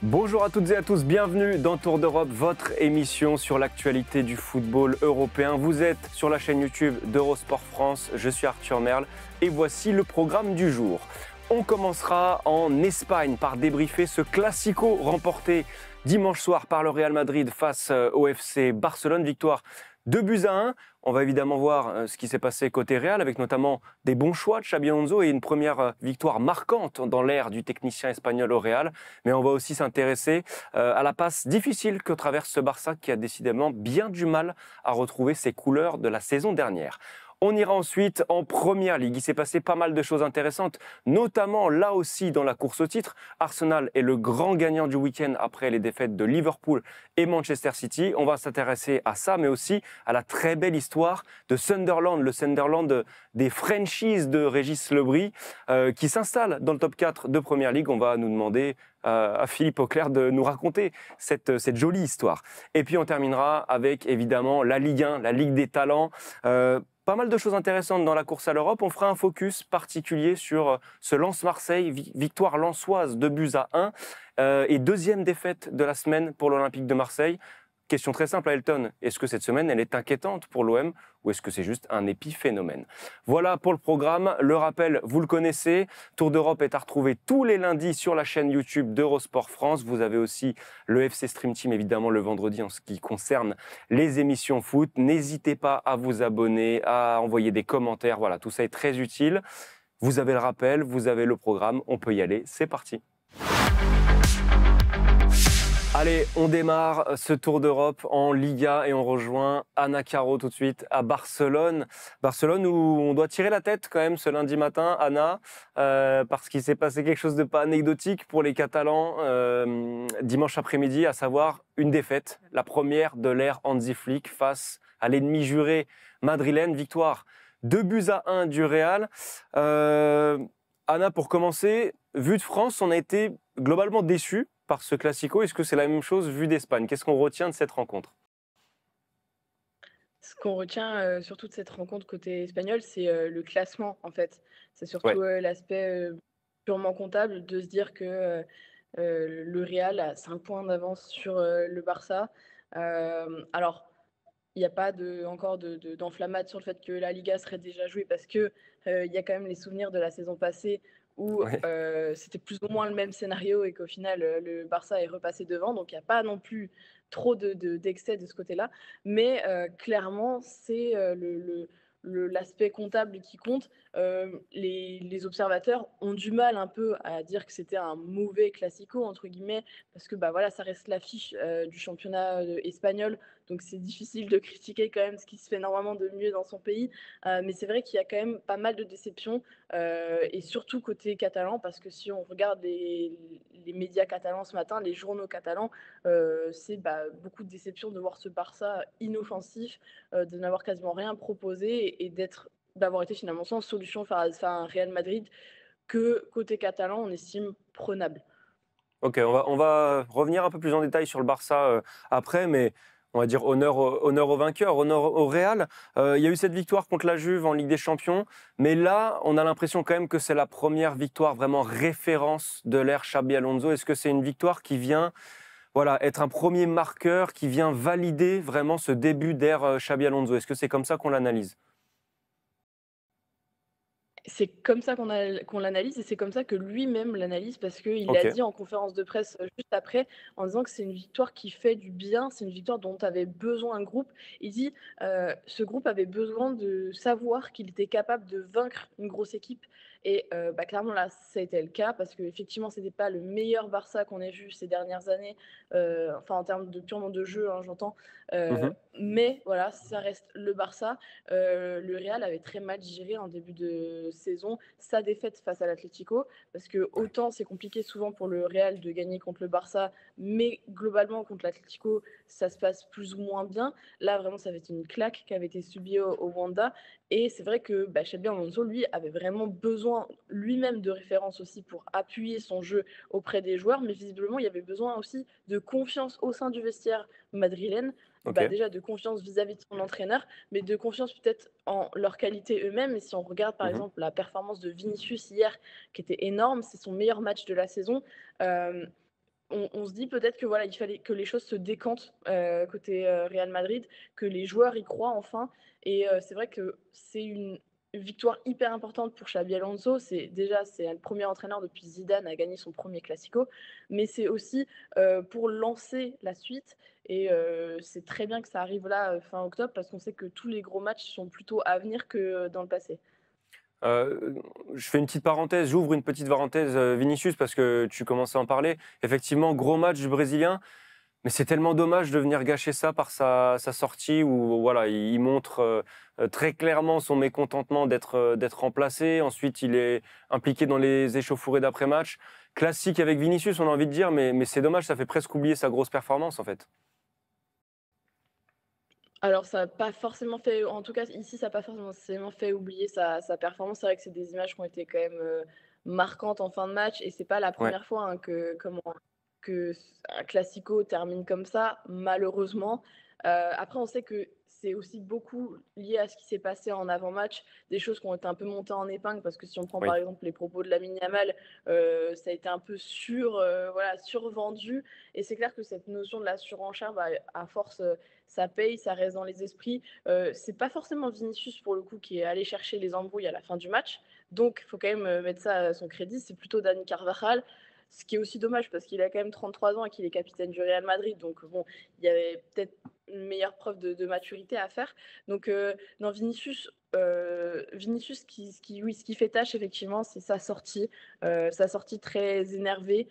Bonjour à toutes et à tous, bienvenue dans Tour d'Europe, votre émission sur l'actualité du football européen. Vous êtes sur la chaîne YouTube d'Eurosport France, je suis Arthur Merle et voici le programme du jour. On commencera en Espagne par débriefer ce classico remporté dimanche soir par le Real Madrid face au FC Barcelone, victoire 2-1. On va évidemment voir ce qui s'est passé côté Real avec notamment des bons choix de Xabi Alonso et une première victoire marquante dans l'ère du technicien espagnol au Real. Mais on va aussi s'intéresser à la passe difficile que traverse ce Barça qui a décidément bien du mal à retrouver ses couleurs de la saison dernière. On ira ensuite en Première Ligue. Il s'est passé pas mal de choses intéressantes, notamment là aussi dans la course au titre. Arsenal est le grand gagnant du week-end après les défaites de Liverpool et Manchester City. On va s'intéresser à ça, mais aussi à la très belle histoire de Sunderland, le Sunderland des franchises de Régis Lebris, qui s'installe dans le top 4 de Première Ligue. On va nous demander à Philippe Auclair de nous raconter cette jolie histoire. Et puis on terminera avec évidemment la Ligue 1, la Ligue des talents. Pas mal de choses intéressantes dans la course à l'Europe. On fera un focus particulier sur ce Lens-Marseille, victoire lensoise 2-1 et deuxième défaite de la semaine pour l'Olympique de Marseille. Question très simple à Elton, est-ce que cette semaine elle est inquiétante pour l'OM ou est-ce que c'est juste un épiphénomène? Voilà pour le programme. Le rappel, vous le connaissez, Tour d'Europe est à retrouver tous les lundis sur la chaîne YouTube d'Eurosport France. Vous avez aussi le FC Stream Team évidemment le vendredi en ce qui concerne les émissions foot. N'hésitez pas à vous abonner, à envoyer des commentaires, voilà, tout ça est très utile. Vous avez le rappel, vous avez le programme, on peut y aller, c'est parti. Allez, on démarre ce Tour d'Europe en Liga et on rejoint Ana Caro tout de suite à Barcelone. Barcelone où on doit tirer la tête quand même ce lundi matin, Ana, parce qu'il s'est passé quelque chose de pas anecdotique pour les Catalans dimanche après-midi, à savoir une défaite, la première de l'ère Hansi Flick face à l'ennemi juré madrilène, victoire 2-1 du Real. Ana, pour commencer, vu de France, on a été globalement déçus par ce classico. Est-ce que c'est la même chose vu d'Espagne? Qu'est-ce qu'on retient de cette rencontre? Ce qu'on retient, surtout de cette rencontre côté espagnol, c'est, le classement, en fait. C'est Ouais, surtout, l'aspect, purement comptable de se dire que, le Real a 5 points d'avance sur, le Barça. Alors, il y a pas encore d'enflammate sur le fait que la Liga serait déjà jouée parce que, il y a quand même les souvenirs de la saison passée où, ouais. c'était plus ou moins le même scénario et qu'au final, le Barça est repassé devant. Donc il y a pas non plus trop d'excès de ce côté-là. Mais, clairement, c'est, l'aspect comptable qui compte. Les observateurs ont du mal un peu à dire que c'était un «mauvais classico» entre guillemets parce que, bah, voilà, ça reste l'affiche, du championnat, espagnol, donc c'est difficile de critiquer quand même ce qui se fait normalement de mieux dans son pays. Mais c'est vrai qu'il y a quand même pas mal de déceptions, et surtout côté catalan, parce que si on regarde les médias catalans ce matin, les journaux catalans, c'est bah, beaucoup de déceptions de voir ce Barça inoffensif, de n'avoir quasiment rien proposé et d'avoir été finalement sans solution face à un Real Madrid que côté catalan on estime prenable. Ok, on va revenir un peu plus en détail sur le Barça après, mais on va dire honneur au vainqueur, honneur au Real. Il y a eu cette victoire contre la Juve en Ligue des Champions, mais là, on a l'impression quand même que c'est la première victoire vraiment référence de l'ère Xabi Alonso. Est-ce que c'est une victoire qui vient, voilà, être un premier marqueur, qui vient valider vraiment ce début d'ère Xabi Alonso? Est-ce que c'est comme ça qu'on l'analyse? C'est comme ça qu'on l'analyse et c'est comme ça que lui-même l'analyse parce qu'il l'a Ok. dit en conférence de presse, juste après, en disant que c'est une victoire qui fait du bien, c'est une victoire dont avait besoin un groupe. Il dit, «Ce groupe avait besoin de savoir qu'il était capable de vaincre une grosse équipe» et bah, clairement là, ça a été le cas parce qu'effectivement, c'était pas le meilleur Barça qu'on ait vu ces dernières années, enfin en termes de purement de jeu, hein, j'entends, Mhm. mais voilà, ça reste le Barça. Le Real avait très mal géré en début de saison sa défaite face à l'Atlético, parce que Ouais. autant c'est compliqué souvent pour le Real de gagner contre le Barça, mais globalement contre l'Atlético, ça se passe plus ou moins bien. Là, vraiment, ça avait été une claque qui avait été subie au Wanda. Et c'est vrai que bah, Xabi Alonso, lui, avait vraiment besoin lui-même de références aussi pour appuyer son jeu auprès des joueurs, mais visiblement, il y avait besoin aussi de confiance au sein du vestiaire madrilène, Ok. bah, déjà de confiance vis-à-vis de son entraîneur, mais de confiance peut-être en leur qualité eux-mêmes. Et si on regarde par Mhm. exemple la performance de Vinicius hier, qui était énorme, c'est son meilleur match de la saison. Euh, on se dit peut-être que voilà, il fallait que les choses se décantent, côté, Real Madrid, que les joueurs y croient enfin et c'est vrai que c'est une victoire hyper importante pour Xabi Alonso. C'est le premier entraîneur depuis Zidane à gagner son premier Classico, mais c'est aussi, pour lancer la suite et c'est très bien que ça arrive là, fin octobre parce qu'on sait que tous les gros matchs sont plutôt à venir que, dans le passé. Euh, je fais une petite parenthèse, j'ouvre une petite parenthèse Vinicius parce que tu commençais à en parler. Effectivement, gros match du Brésilien, mais c'est tellement dommage de venir gâcher ça par sa sortie où voilà, il montre très clairement son mécontentement d'être remplacé. Ensuite, il est impliqué dans les échauffourées d'après-match. Classique avec Vinicius, on a envie de dire, mais c'est dommage, ça fait presque oublier sa grosse performance en fait. Alors ça a pas forcément fait en tout cas ici, ça a pas forcément fait oublier sa performance. C'est vrai que c'est des images qui ont été quand même, marquantes en fin de match et c'est pas la Ouais, première fois, hein, que un classico termine comme ça, malheureusement. Après on sait que c'est aussi beaucoup lié à ce qui s'est passé en avant-match, des choses qui ont été un peu montées en épingle parce que si on prend par oui. exemple les propos de Lamine Yamal, ça a été un peu voilà, survendu et c'est clair que cette notion de la surenchère, bah, à force, ça paye, ça reste dans les esprits. C'est pas forcément Vinicius pour le coup qui est allé chercher les embrouilles à la fin du match, donc il faut quand même mettre ça à son crédit. C'est plutôt Dani Carvajal, ce qui est aussi dommage parce qu'il a quand même 33 ans et qu'il est capitaine du Real Madrid, donc bon, il y avait peut-être une meilleure preuve de maturité à faire. Donc non, Vinicius, oui, ce qui fait tâche effectivement, c'est sa sortie très énervée.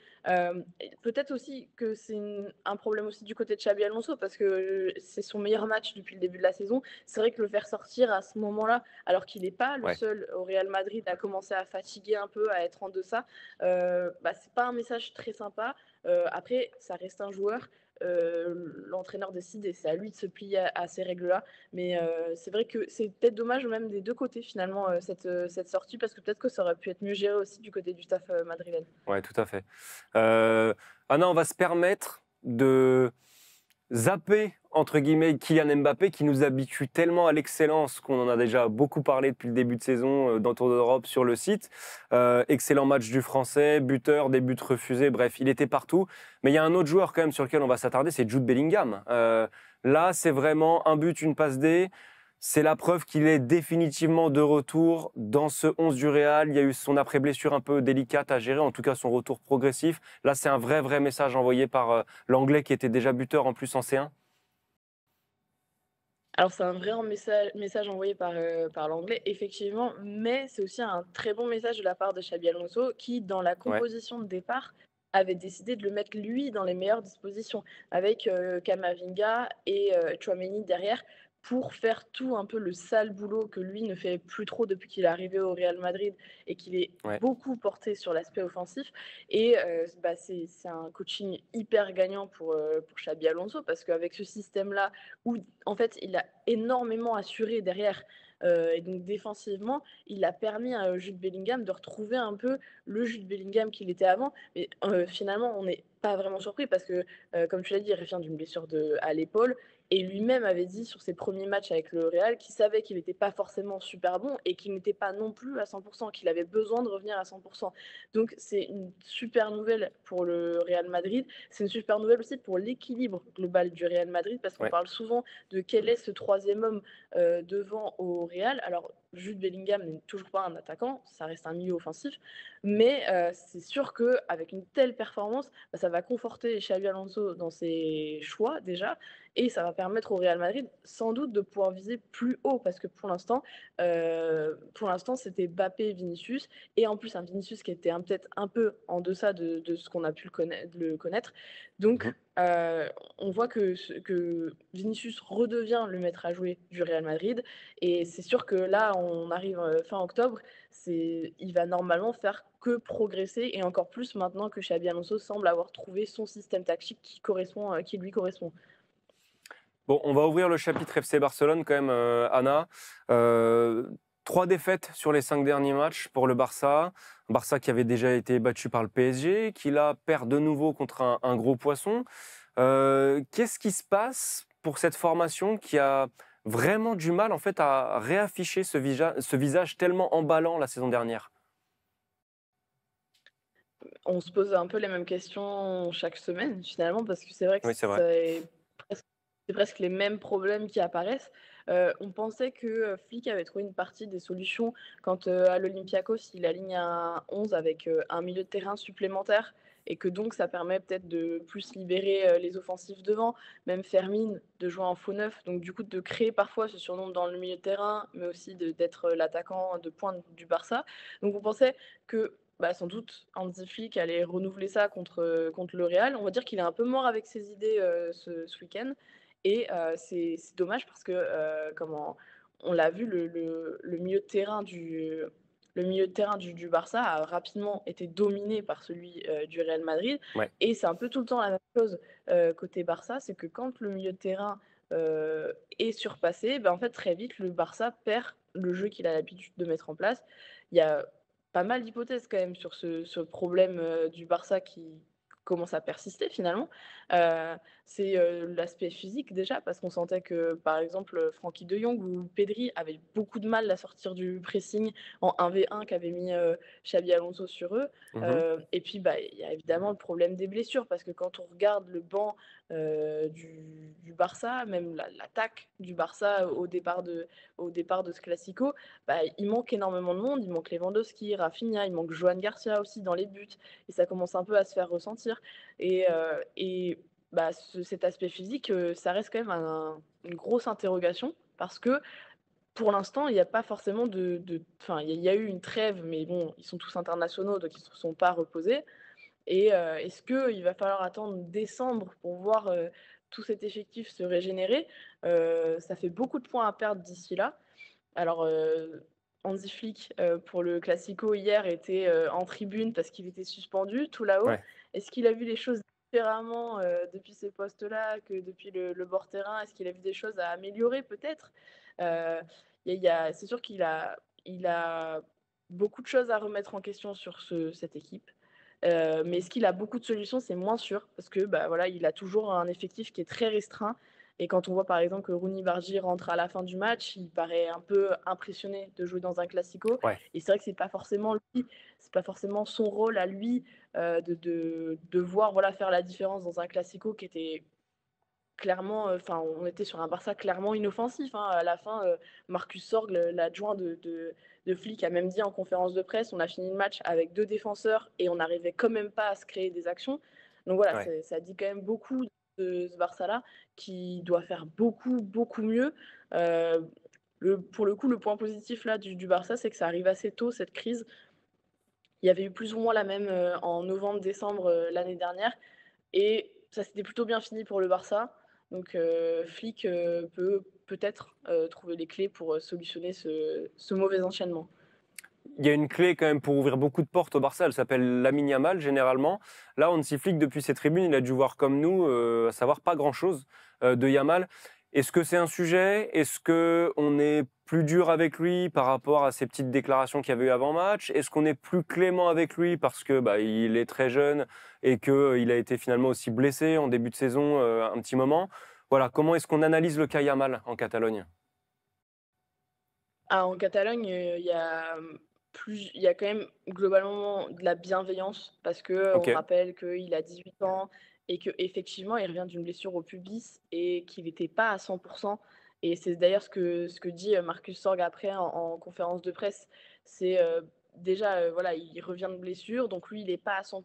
Peut-être aussi que c'est un problème aussi du côté de Xabi Alonso parce que c'est son meilleur match depuis le début de la saison. C'est vrai que le faire sortir à ce moment-là, alors qu'il n'est pas le Ouais. seul au Real Madrid à commencer à fatiguer un peu, à être en deçà, bah, c'est pas un message très sympa. Après, ça reste un joueur. L'entraîneur décide et c'est à lui de se plier à ces règles-là. Mais c'est vrai que c'est peut-être dommage même des deux côtés finalement cette sortie parce que peut-être que ça aurait pu être mieux géré aussi du côté du staff madrilène. Ouais, tout à fait. Euh, Anna, on va se permettre de zapper, entre guillemets, Kylian Mbappé, qui nous habitue tellement à l'excellence qu'on en a déjà beaucoup parlé depuis le début de saison dans Tour d'Europe sur le site. Excellent match du Français, buteur, des buts refusés, bref, il était partout. Mais il y a un autre joueur quand même sur lequel on va s'attarder, c'est Jude Bellingham. Là, c'est vraiment un but, une passe D. C'est la preuve qu'il est définitivement de retour dans ce 11 du Real. Il y a eu son après-blessure un peu délicate à gérer, en tout cas son retour progressif. Là, c'est un vrai message envoyé par l'Anglais qui était déjà buteur en plus en C1. Alors c'est un vrai message envoyé par l'anglais, effectivement, mais c'est aussi un très bon message de la part de Xabi Alonso qui, dans la Ouais, composition de départ, avait décidé de le mettre lui dans les meilleures dispositions avec Camavinga et Tchouaméni derrière pour faire tout un peu le sale boulot que lui ne fait plus trop depuis qu'il est arrivé au Real Madrid et qu'il est ouais, beaucoup porté sur l'aspect offensif. Et bah, c'est un coaching hyper gagnant pour Xabi Alonso parce qu'avec ce système-là, où en fait il a énormément assuré derrière, et donc défensivement, il a permis à Jude Bellingham de retrouver un peu le Jude Bellingham qu'il était avant. Mais finalement, on n'est pas vraiment surpris parce que, comme tu l'as dit, il revient d'une blessure à l'épaule et lui-même avait dit sur ses premiers matchs avec le Real qu'il savait qu'il n'était pas forcément super bon et qu'il n'était pas non plus à 100%, qu'il avait besoin de revenir à 100%. Donc c'est une super nouvelle pour le Real Madrid. C'est une super nouvelle aussi pour l'équilibre global du Real Madrid parce qu'on ouais. parle souvent de quel est ce troisième homme devant au Real. Alors, Jude Bellingham n'est toujours pas un attaquant, ça reste un milieu offensif, mais c'est sûr qu'avec une telle performance, bah, ça va conforter Xabi Alonso dans ses choix déjà, et ça va permettre au Real Madrid sans doute de pouvoir viser plus haut, parce que pour l'instant c'était Mbappé et Vinicius, et en plus un Vinicius qui était peut-être un peu en deçà de ce qu'on a pu le connaître. Mhm. Donc on voit que Vinicius redevient le maître à jouer du Real Madrid. Et c'est sûr que là, on arrive fin octobre, il va normalement faire que progresser et encore plus maintenant que Xabi Alonso semble avoir trouvé son système tactique qui lui correspond. Bon, on va ouvrir le chapitre FC Barcelone quand même, Anna. Euh, 3 défaites sur les 5 derniers matchs pour le Barça. Barça qui avait déjà été battu par le PSG, qui là perd de nouveau contre un gros poisson. Qu'est-ce qui se passe pour cette formation qui a vraiment du mal en fait à réafficher ce visage tellement emballant la saison dernière? On se pose un peu les mêmes questions chaque semaine finalement parce que c'est vrai que Oui, c'est vrai. presque c'est presque les mêmes problèmes qui apparaissent. On pensait que, Flick avait trouvé une partie des solutions quand, à l'Olympiakos, il aligne un 11 avec, un milieu de terrain supplémentaire et que donc ça permet peut-être de plus libérer, les offensifs devant, même Fermin de jouer en faux neuf, donc du coup de créer parfois ce surnombre dans le milieu de terrain, mais aussi d'être l'attaquant de pointe du Barça. Donc on pensait que bah, sans doute, Hansi Flick allait renouveler ça contre le Real. On va dire qu'il est un peu mort avec ses idées ce week-end. Et c'est dommage parce que, comment, on l'a vu, le milieu de terrain du Barça a rapidement été dominé par celui du Real Madrid. Ouais. Et c'est un peu tout le temps la même chose côté Barça, c'est que quand le milieu de terrain est surpassé, ben, en fait, très vite, le Barça perd le jeu qu'il a l'habitude de mettre en place. Il y a pas mal d'hypothèses quand même sur ce problème du Barça qui commence à persister finalement. C'est l'aspect physique déjà, parce qu'on sentait que par exemple Frenkie de Jong ou Pedri avaient beaucoup de mal à sortir du pressing en 1v1 qu'avait mis Xabi Alonso sur eux. Mmh. Et puis bah, il y a évidemment le problème des blessures, parce que quand on regarde le banc du Barça, même l'attaque du Barça au départ de ce Classico, bah, il manque énormément de monde. Il manque Lewandowski, Rafinha, il manque Joan Garcia aussi dans les buts. Et ça commence un peu à se faire ressentir. Et bah, cet aspect physique, ça reste quand même une grosse interrogation parce que pour l'instant, il n'y a pas forcément enfin, il y a eu une trêve, mais bon, ils sont tous internationaux, donc ils ne se sont pas reposés. Et est-ce qu'il va falloir attendre décembre pour voir tout cet effectif se régénérer? Ça fait beaucoup de points à perdre d'ici là. Alors, Hansi Flick, pour le Classico hier, était en tribune parce qu'il était suspendu tout là-haut. Ouais. Est-ce qu'il a vu les choses différemment depuis ce poste-là que depuis le bord terrain? Est-ce qu'il a vu des choses à améliorer peut-être? Heu, c'est sûr qu'il a beaucoup de choses à remettre en question sur cette équipe. Mais est-ce qu'il a beaucoup de solutions? C'est moins sûr parce que, bah, voilà, il a toujours un effectif qui est très restreint. Et quand on voit par exemple que Rooney Bargy rentre à la fin du match, il paraît un peu impressionné de jouer dans un classico. Ouais. Et c'est vrai que c'est pas forcément son rôle à lui de devoir voilà, faire la différence dans un classico qui était clairement, enfin, on était sur un Barça clairement inoffensif, hein. À la fin, Marcus Sorg, l'adjoint de Flick, a même dit en conférence de presse: «On a fini le match avec 2 défenseurs et on n'arrivait quand même pas à se créer des actions». Donc voilà, Ouais. ça dit quand même beaucoup de ce Barça-là, qui doit faire beaucoup, beaucoup mieux. Heu, pour le coup, le point positif là du Barça, c'est que ça arrive assez tôt, cette crise. Il y avait eu plus ou moins la même, en novembre-décembre, l'année dernière, et ça s'était plutôt bien fini pour le Barça. Donc Flick peut peut-être trouver les clés pour solutionner ce mauvais enchaînement. Il y a une clé quand même pour ouvrir beaucoup de portes au Barça, elle s'appelle Lamine Yamal généralement. Là, Hansi Flick, depuis ses tribunes, il a dû voir comme nous, à savoir pas grand-chose de Yamal. Est-ce que c'est un sujet? Est-ce qu'on est plus dur avec lui par rapport à ces petites déclarations qu'il y avait eu avant match? Est-ce qu'on est plus clément avec lui parce que bah, il est très jeune et qu'il a été finalement aussi blessé en début de saison un petit moment? Voilà, comment est-ce qu'on analyse le cas Yamal en Catalogne? Ah, en Catalogne, il y a quand même globalement de la bienveillance parce que Ok, on rappelle qu'il a 18 ans et qu'effectivement il revient d'une blessure au pubis et qu'il n'était pas à 100. Et c'est d'ailleurs ce que dit, Marcus Sorg après en conférence de presse. C'est, déjà, voilà, il revient de blessure, donc lui il est pas à 100.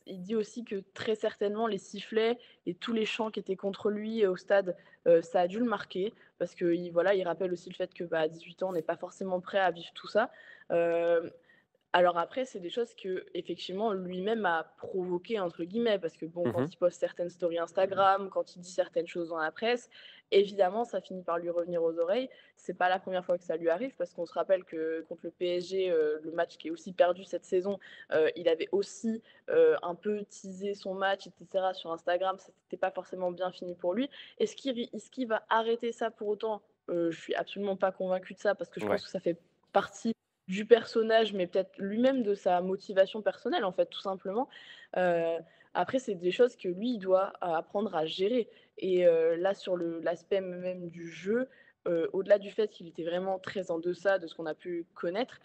Il dit aussi que très certainement les sifflets et tous les chants qui étaient contre lui au stade, ça a dû le marquer parce qu'il voilà, il rappelle aussi le fait que, bah, à 18 ans, on n'est pas forcément prêt à vivre tout ça. Heu, alors après, c'est des choses que effectivement lui-même a «provoquées» entre guillemets, parce que bon, mhm, quand il poste certaines stories Instagram, quand il dit certaines choses dans la presse, évidemment, ça finit par lui revenir aux oreilles. C'est pas la première fois que ça lui arrive, parce qu'on se rappelle que contre le PSG, le match qui est aussi perdu cette saison, il avait aussi, un peu teasé son match et cetera sur Instagram. Ça n'était pas forcément bien fini pour lui. Est-ce qu'il va arrêter ça pour autant? Je suis absolument pas convaincue de ça, parce que je pense ouais. que ça fait partie du personnage, mais peut-être lui-même de sa motivation personnelle, en fait, tout simplement. Heu, Après, c'est des choses que lui, il doit apprendre à gérer. Et là, sur l'aspect même du jeu, au-delà du fait qu'il était vraiment très en deçà de ce qu'on a pu connaître,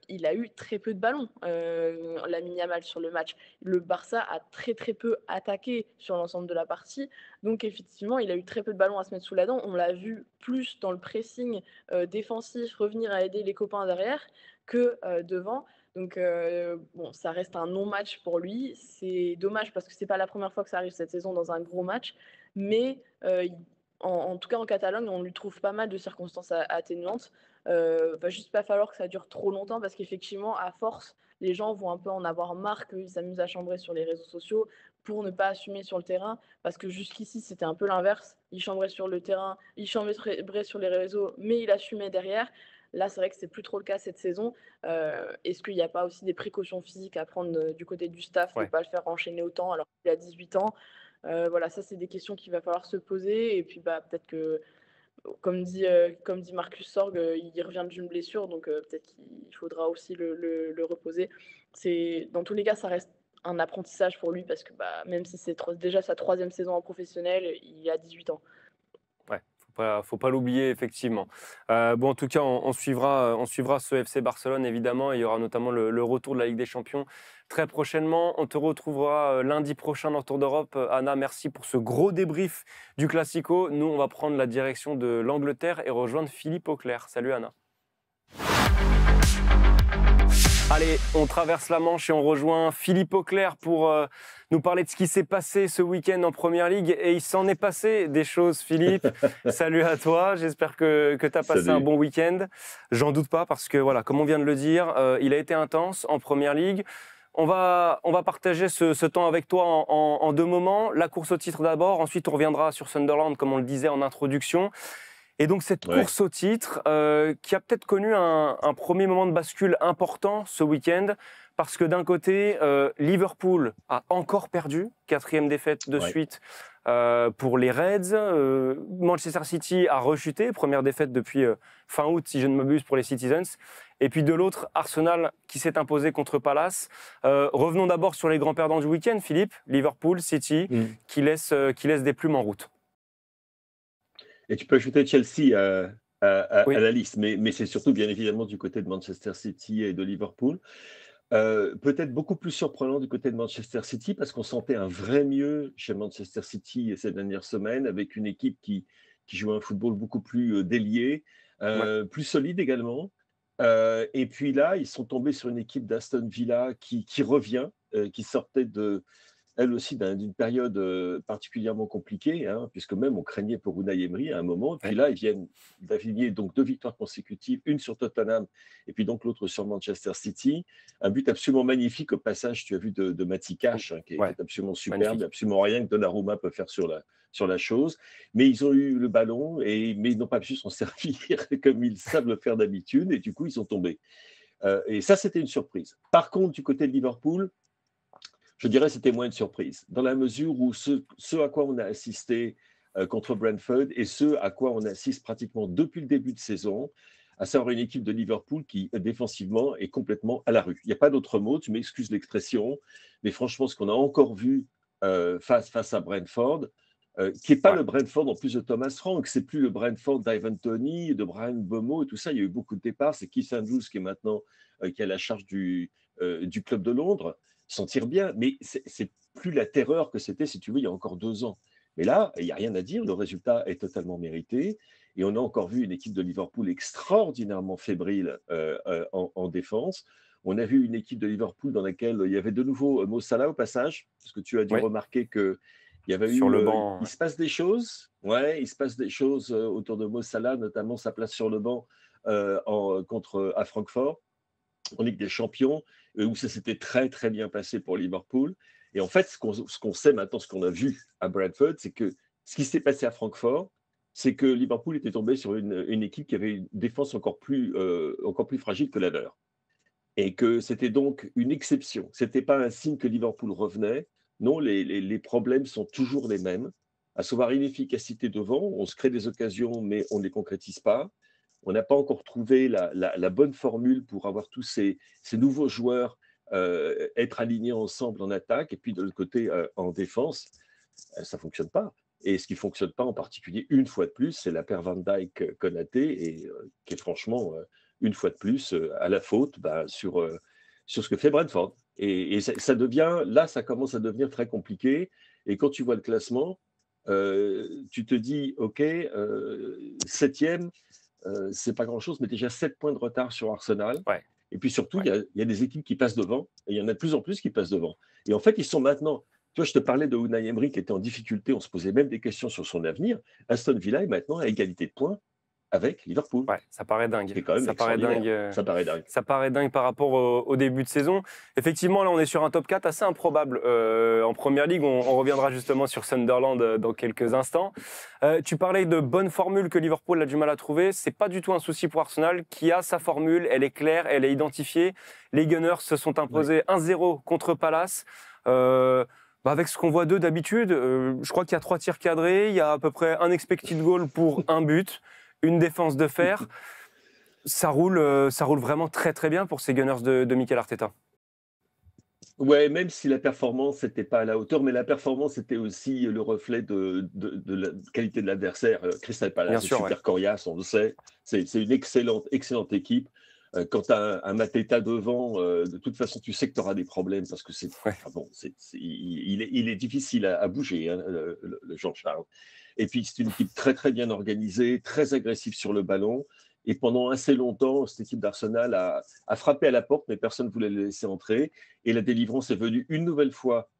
il a eu très peu de ballons, Lamine Yamal sur le match. Le Barça a très, très peu attaqué sur l'ensemble de la partie, donc effectivement, il a eu très peu de ballons à se mettre sous la dent. On l'a vu plus dans le pressing, défensif, revenir à aider les copains derrière que, devant. Donc bon, ça reste un non-match pour lui. C'est dommage parce que c'est pas la première fois que ça arrive cette saison dans un gros match, mais il en tout cas en Catalogne, on lui trouve pas mal de circonstances atténuantes. Va juste pas falloir que ça dure trop longtemps parce qu'effectivement, à force, les gens vont un peu en avoir marre qu'ils s'amusent à chambrer sur les réseaux sociaux pour ne pas assumer sur le terrain. Parce que jusqu'ici, c'était un peu l'inverse. Il chambrait sur le terrain, il chambrait sur les réseaux, mais il assumait derrière. Là, c'est vrai que c'est plus trop le cas cette saison. Est-ce qu'il n'y a pas aussi des précautions physiques à prendre du côté du staff de ne Ouais. pas le faire enchaîner autant alors qu'il a 18 ans? Voilà, ça, c'est des questions qu'il va falloir se poser. Et puis, bah, peut-être que, comme dit Marcus Sorg, il revient d'une blessure, donc peut-être qu'il faudra aussi le reposer. Dans tous les cas, ça reste un apprentissage pour lui parce que bah, même si c'est déjà sa troisième saison en professionnel, il a 18 ans. Ouais, faut pas l'oublier effectivement. Bon, en tout cas, on suivra ce FC Barcelone évidemment. Il y aura notamment le retour de la Ligue des Champions très prochainement. On te retrouvera lundi prochain dans Tour d'Europe. Anna, merci pour ce gros débrief du Classico. Nous, on va prendre la direction de l'Angleterre et rejoindre Philippe Auclair. Salut Anna. Allez, on traverse la Manche et on rejoint Philippe Auclair pour nous parler de ce qui s'est passé ce week-end en Première Ligue. Et il s'en est passé des choses, Philippe. Salut à toi, j'espère que tu as passé un Salut. bon week-end. J'en doute pas parce que, voilà, comme on vient de le dire, il a été intense en Première Ligue. On va partager ce temps avec toi en deux moments. La course au titre d'abord, ensuite on reviendra sur Sunderland, comme on le disait en introduction. Et donc cette Ouais. course au titre qui a peut-être connu un premier moment de bascule important ce week-end, parce que d'un côté, Liverpool a encore perdu, 4e défaite de Ouais. suite pour les Reds. Manchester City a rechuté, première défaite depuis fin août, si je ne m'abuse, pour les Citizens. Et puis de l'autre, Arsenal qui s'est imposé contre Palace. Revenons d'abord sur les grands perdants du week-end, Philippe. Liverpool, City, qui laissent des plumes en route. Et tu peux ajouter Chelsea à Oui. la liste, mais c'est surtout bien évidemment du côté de Manchester City et de Liverpool. Peut-être beaucoup plus surprenant du côté de Manchester City parce qu'on sentait un vrai mieux chez Manchester City ces dernières semaines avec une équipe qui joue un football beaucoup plus délié, Ouais. plus solide également. Et puis là, ils sont tombés sur une équipe d'Aston Villa qui revient, qui sortait elle aussi d'une période particulièrement compliquée, hein, puisque même on craignait pour Unai Emery à un moment. Puis Ouais. là, ils viennent d'aligner donc 2 victoires consécutives, une sur Tottenham et puis donc l'autre sur Manchester City. Un but absolument magnifique au passage, tu as vu, de Matty Cash, hein, qui Ouais. est absolument superbe, Magnifique. absolument rien que Donnarumma peut faire sur la chose. Mais ils ont eu le ballon, mais ils n'ont pas pu s'en servir comme ils savent le faire d'habitude, et du coup, ils sont tombés. Et ça, c'était une surprise. Par contre, du côté de Liverpool, je dirais que c'était moins une surprise, dans la mesure où ce à quoi on a assisté contre Brentford et ce à quoi on assiste pratiquement depuis le début de saison, à savoir une équipe de Liverpool qui, défensivement, est complètement à la rue. Il n'y a pas d'autre mot, tu m'excuses l'expression, mais franchement, ce qu'on a encore vu face à Brentford, qui n'est pas Ouais. le Brentford en plus de Thomas Frank, c'est plus le Brentford d'Ivan Toney, de Brian Bomo et tout ça. Il y a eu beaucoup de départs. C'est Keith Andrews qui est maintenant qui a la charge du club de Londres, s'en tire bien, mais c'est plus la terreur que c'était, si tu veux, il y a encore 2 ans. Mais là, il n'y a rien à dire, le résultat est totalement mérité. Et on a encore vu une équipe de Liverpool extraordinairement fébrile en défense. On a vu une équipe de Liverpool dans laquelle il y avait de nouveau Mo Salah au passage, parce que tu as dû Oui. remarquer que il y avait Sur le banc. il se passe des choses. Ouais, il se passe des choses autour de Mo Salah, notamment sa place sur le banc à Francfort en Ligue des Champions, où ça s'était très très bien passé pour Liverpool. Et en fait, ce qu'on sait maintenant, ce qu'on a vu à Bradford, c'est que ce qui s'est passé à Francfort, c'est que Liverpool était tombé sur une équipe qui avait une défense encore plus fragile que la leur. Et que c'était donc une exception. Ce n'était pas un signe que Liverpool revenait. Non, les problèmes sont toujours les mêmes, à savoir inefficacité devant. On se crée des occasions, mais on ne les concrétise pas. On n'a pas encore trouvé la bonne formule pour avoir tous ces nouveaux joueurs être alignés ensemble en attaque et puis de l'autre côté en défense. Ça ne fonctionne pas. Et ce qui ne fonctionne pas en particulier, une fois de plus, c'est la paire Van Dijk-Konaté, et qui est franchement, une fois de plus, à la faute sur ce que fait Brentford. Et ça devient, là, ça commence à devenir très compliqué. Et quand tu vois le classement, tu te dis, OK, septième, c'est pas grand-chose, mais déjà 7 points de retard sur Arsenal. Ouais, Et puis surtout, ouais. il y a des équipes qui passent devant, et il y en a de plus en plus qui passent devant. Et en fait, ils sont maintenant. Tu vois, je te parlais de Unai Emery qui était en difficulté, on se posait même des questions sur son avenir. Aston Villa est maintenant à égalité de points avec Liverpool. Ouais, ça paraît dingue. C'est quand même Ça paraît extraordinaire. dingue. Ça paraît dingue. Ça paraît dingue par rapport au début de saison. Effectivement, là, on est sur un top 4 assez improbable. En Première Ligue, on reviendra justement sur Sunderland dans quelques instants. Tu parlais de bonnes formules que Liverpool a du mal à trouver. C'est pas du tout un souci pour Arsenal, qui a sa formule. Elle est claire, elle est identifiée. Les Gunners se sont imposés 1-0 contre Palace. Avec ce qu'on voit d'eux d'habitude, je crois qu'il y a 3 tirs cadrés. Il y a à peu près un expected goal pour un but, une défense de fer. Ça roule vraiment très très bien pour ces Gunners de Mikel Arteta. Ouais, même si la performance n'était pas à la hauteur, mais la performance était aussi le reflet de la qualité de l'adversaire. Crystal Bien Palace est sûr, super coriace, on le sait. C'est une excellente équipe. Quand tu as un Mateta devant, de toute façon, tu sais que tu auras des problèmes parce que Ouais. il est difficile à bouger, hein, le Jean-Charles. Et puis, c'est une équipe très, très bien organisée, très agressive sur le ballon. Et pendant assez longtemps, cette équipe d'Arsenal a frappé à la porte, mais personne ne voulait le laisser entrer. Et la délivrance est venue une nouvelle fois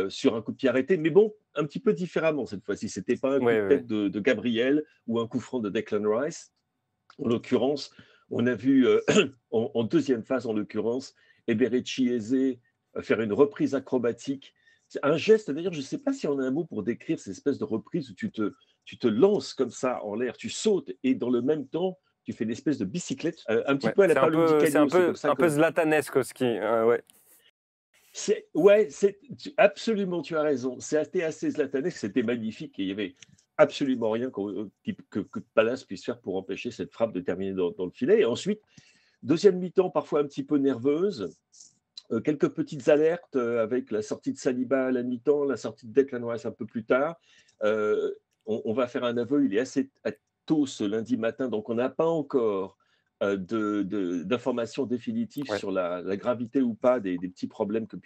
sur un coup de pied arrêté, mais bon, un petit peu différemment cette fois-ci. Ce n'était pas un coup de tête de Gabriel ou un coup franc de Declan Rice. En l'occurrence, on a vu en deuxième phase, en l'occurrence, Eberechi Eze faire une reprise acrobatique. C'est un geste, d'ailleurs, je ne sais pas si on a un mot pour décrire cette espèce de reprise où tu te lances comme ça en l'air, tu sautes et dans le même temps, tu fais une espèce de bicyclette, un petit peu à la Paolo Di Canio. C'est un peu zlatanesque au ski. Ouais. Absolument, tu as raison. C'était assez zlatanesque, c'était magnifique et il y avait absolument rien que Palace puisse faire pour empêcher cette frappe de terminer dans le filet. Et ensuite, deuxième mi-temps, parfois un petit peu nerveuse, quelques petites alertes avec la sortie de Saliba à la mi-temps, la sortie de Declan Rice un peu plus tard. On va faire un aveu, il est assez tôt ce lundi matin, donc on n'a pas encore d'informations définitives sur la gravité ou pas des petits problèmes que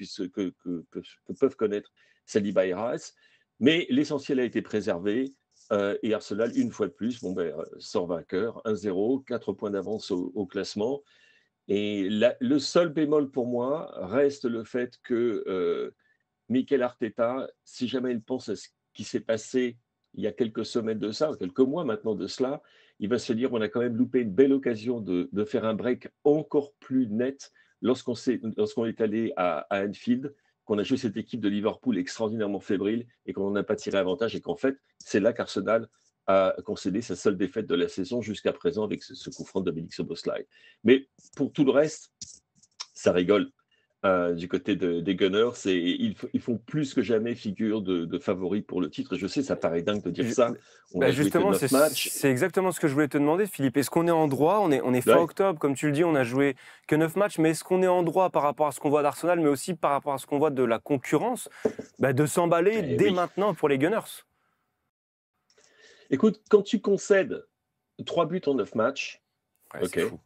peuvent connaître Saliba et Rice. Mais l'essentiel a été préservé. Et Arsenal, une fois de plus, sort vainqueur, 1-0, 4 points d'avance au classement. Et le seul bémol pour moi reste le fait que Mikel Arteta, si jamais il pense à ce qui s'est passé il y a quelques semaines de ça, quelques mois maintenant de cela, il va se dire on a quand même loupé une belle occasion de faire un break encore plus net lorsqu'on est allé à Anfield, qu'on a joué cette équipe de Liverpool extraordinairement fébrile et qu'on n'en a pas tiré avantage et qu'en fait, c'est là qu'Arsenal a concédé sa seule défaite de la saison jusqu'à présent avec ce coup franc de Dominic Szoboszlai. Mais pour tout le reste, ça rigole. Du côté des Gunners, ils font plus que jamais figure de favoris pour le titre. Je sais, ça paraît dingue de dire ça. On a joué que 9 matchs. C'est exactement ce que je voulais te demander, Philippe. Est-ce qu'on est en droit? On est fin octobre, comme tu le dis, on a joué que 9 matchs, mais est-ce qu'on est en droit par rapport à ce qu'on voit d'Arsenal, mais aussi par rapport à ce qu'on voit de la concurrence, de s'emballer dès maintenant pour les Gunners? Écoute, quand tu concèdes 3 buts en 9 matchs, c'est fou.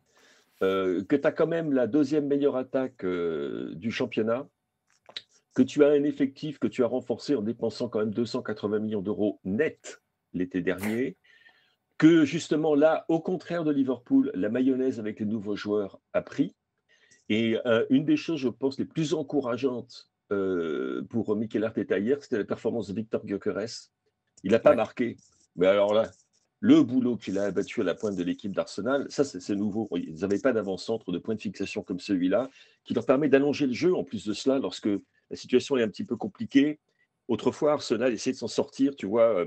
Que tu as quand même la deuxième meilleure attaque du championnat, que tu as un effectif que tu as renforcé en dépensant quand même 280 millions d'euros net l'été dernier, que justement là, au contraire de Liverpool, la mayonnaise avec les nouveaux joueurs a pris. Et une des choses, je pense, les plus encourageantes pour Mikel Arteta hier, c'était la performance de Victor Gyökeres. Il n'a pas marqué, mais alors là, le boulot qu'il a abattu à la pointe de l'équipe d'Arsenal, ça c'est nouveau. Ils n'avaient pas d'avant-centre de point de fixation comme celui-là, qui leur permet d'allonger le jeu en plus de cela lorsque la situation est un petit peu compliquée. Autrefois, Arsenal essayait de s'en sortir, tu vois,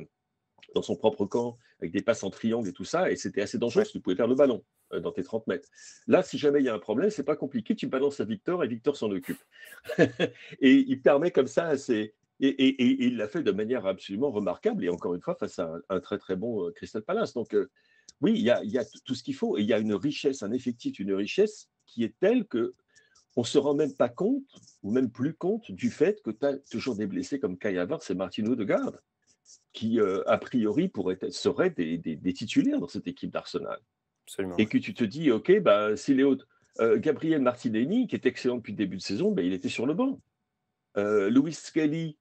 dans son propre camp, avec des passes en triangle et tout ça, et c'était assez dangereux, parce que tu pouvais perdre le ballon dans tes 30 mètres. Là, si jamais il y a un problème, c'est pas compliqué, tu balances à Victor et Victor s'en occupe. Et il permet comme ça à ses... Et il l'a fait de manière absolument remarquable, et encore une fois, face à un très très bon Crystal Palace. Donc oui, il y a tout ce qu'il faut, et il y a une richesse, un effectif, une richesse qui est telle que on ne se rend même pas compte, ou même plus compte, du fait que tu as toujours des blessés comme Kai Havertz et Martin Odegaard. qui, a priori, seraient des titulaires dans cette équipe d'Arsenal. Absolument. Et que tu te dis, OK, bah, si les autres, Gabriel Martinelli, qui est excellent depuis le début de saison, bah, il était sur le banc. Lewis Skelly,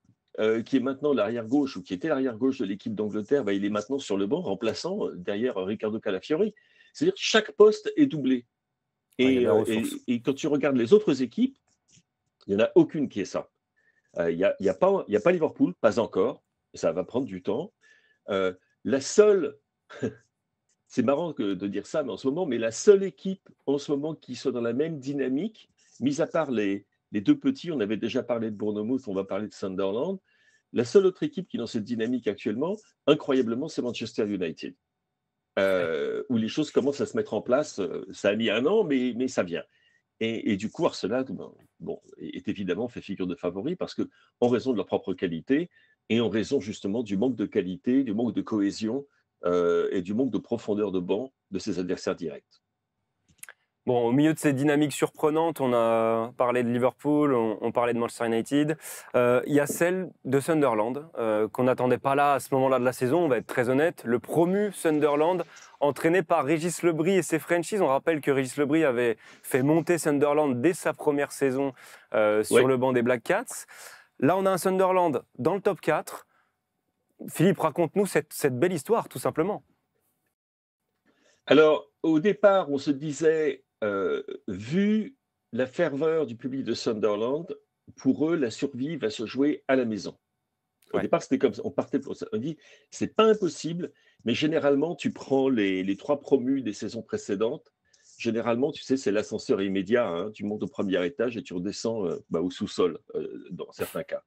qui est maintenant l'arrière-gauche, ou qui était l'arrière-gauche de l'équipe d'Angleterre, bah, il est maintenant sur le banc, remplaçant derrière Riccardo Calafiori. C'est-à-dire que chaque poste est doublé. Ouais, il y a Et, de la ressource. et quand tu regardes les autres équipes, il n'y en a aucune qui est ça. Il n'y a pas Liverpool, pas encore. Ça va prendre du temps. La seule, c'est marrant de dire ça, mais en ce moment, mais la seule équipe en ce moment qui soit dans la même dynamique, mis à part les deux petits, on avait déjà parlé de Bournemouth, on va parler de Sunderland. La seule autre équipe qui est dans cette dynamique actuellement, incroyablement, c'est Manchester United. Où les choses commencent à se mettre en place. Ça a mis un an, mais ça vient. Et du coup, Arsenal est évidemment fait figure de favori parce que, en raison de leur propre qualité et en raison justement du manque de qualité, du manque de cohésion et du manque de profondeur de banc de ses adversaires directs. Bon, au milieu de ces dynamiques surprenantes, on a parlé de Liverpool, on parlait de Manchester United. Il y a celle de Sunderland, qu'on n'attendait pas là à ce moment-là de la saison, on va être très honnête. Le promu Sunderland, entraîné par Régis Lebris et ses Frenchies. On rappelle que Régis Lebris avait fait monter Sunderland dès sa première saison sur le banc des Black Cats. Là, on a un Sunderland dans le top 4. Philippe, raconte-nous cette belle histoire, tout simplement. Alors, au départ, on se disait, vu la ferveur du public de Sunderland, pour eux, la survie va se jouer à la maison. Au départ, c'était comme ça. On partait pour ça. On dit, c'est pas impossible, mais généralement, tu prends les 3 promus des saisons précédentes. Généralement, tu sais, c'est l'ascenseur immédiat. Hein. Tu montes au premier étage et tu redescends au sous-sol, dans certains cas.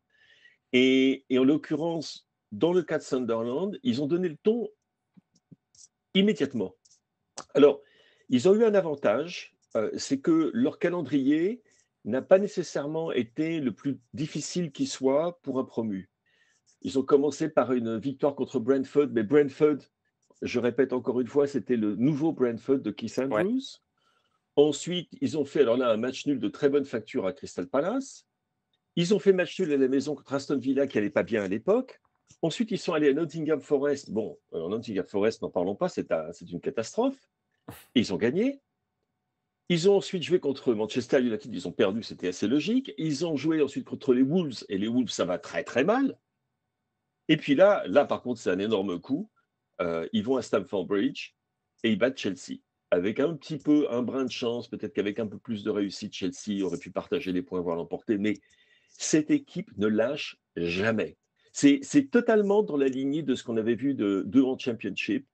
Et en l'occurrence, dans le cas de Sunderland, ils ont donné le ton immédiatement. Alors, ils ont eu un avantage, c'est que leur calendrier n'a pas nécessairement été le plus difficile qui soit pour un promu. Ils ont commencé par une victoire contre Brentford, mais Brentford, je répète encore une fois, c'était le nouveau Brentford de Keith Andrews. Ouais. Ensuite, ils ont fait alors là un match nul de très bonne facture à Crystal Palace. Ils ont fait match nul à la maison contre Aston Villa qui n'allait pas bien à l'époque. Ensuite, ils sont allés à Nottingham Forest. Bon, Nottingham Forest, n'en parlons pas, c'est une catastrophe. Et ils ont gagné. Ils ont ensuite joué contre Manchester United, ils ont perdu, c'était assez logique. Ils ont joué ensuite contre les Wolves, et les Wolves, ça va très très mal. Et puis là par contre, c'est un énorme coup. Ils vont à Stamford Bridge et ils battent Chelsea. Avec un brin de chance, peut-être qu'avec un peu plus de réussite, Chelsea aurait pu partager les points, voire l'emporter. Mais cette équipe ne lâche jamais. C'est totalement dans la lignée de ce qu'on avait vu d'eux en Championship,